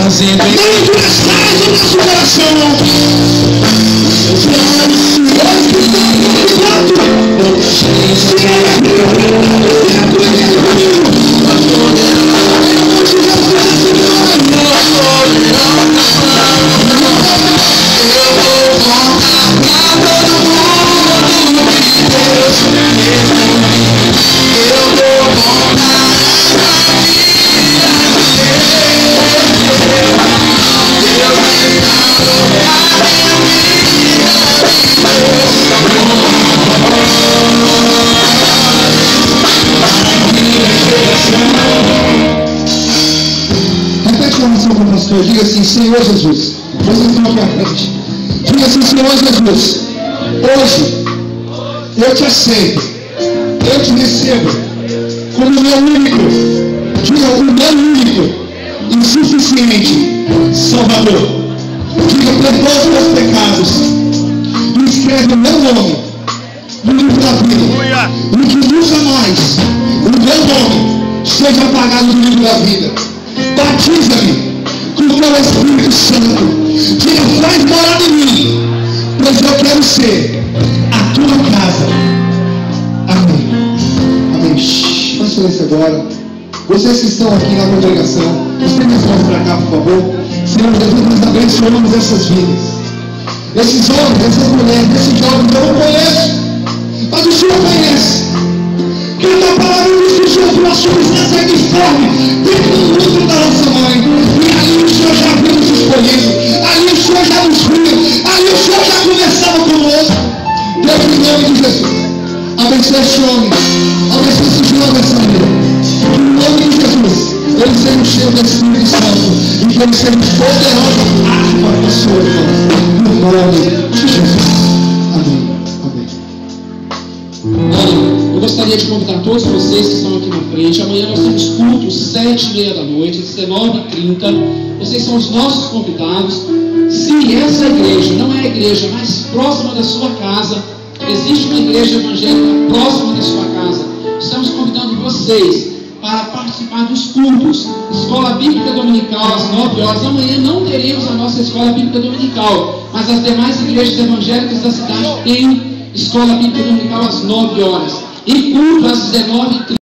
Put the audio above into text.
fazendo em manifestares o nosso coração. Diga assim, Senhor Jesus, vocês estão aqui à frente. Diga assim, Senhor Jesus, hoje eu te aceito, eu te recebo como meu único, diga o meu único, insuficiente Salvador. Diga, perdoa os meus pecados e escreve o meu nome no livro da vida, e que nunca mais o meu nome seja apagado no livro da vida. Batiza-me com o teu Espírito Santo. Diga, faz morar em mim, pois eu quero ser a tua casa. Amém. Amém. Vamos fazer isso agora. Vocês que estão aqui na congregação, estendem as mãos para cá, por favor. Senhor Jesus, nós abençoamos essas vidas, esses homens, essas mulheres, esses jovens. Eu não conheço, mas o Senhor conhece. Que a tua palavra nos diz que nós somos nascidos de fome dentro do útero da nossa mãe. E ali o Senhor já viu nos escolhido, ali o Senhor já nos viu, ali o Senhor já conversava conosco. Deus, em nome de Jesus, abençoe esse homem, abençoe esse jovem, essa mulher. Que em nome de Jesus, eles sejam cheios do Espírito Santo e que eles sejam poderosos armas para a sua vida. No nome de Jesus. Amém. Olha, eu gostaria de convidar todos vocês que estão aqui na frente. Amanhã nós temos cultos 7h30 da noite, 19h30. Vocês são os nossos convidados. Se essa igreja não é a igreja mais próxima da sua casa, existe uma igreja evangélica próxima da sua casa, estamos convidando vocês para participar dos cultos. Escola Bíblica Dominical às 9 horas. Amanhã não teremos a nossa Escola Bíblica Dominical, mas as demais igrejas evangélicas da cidade têm Escola Bíblica Dominical às 9 horas. E culto às 19h30.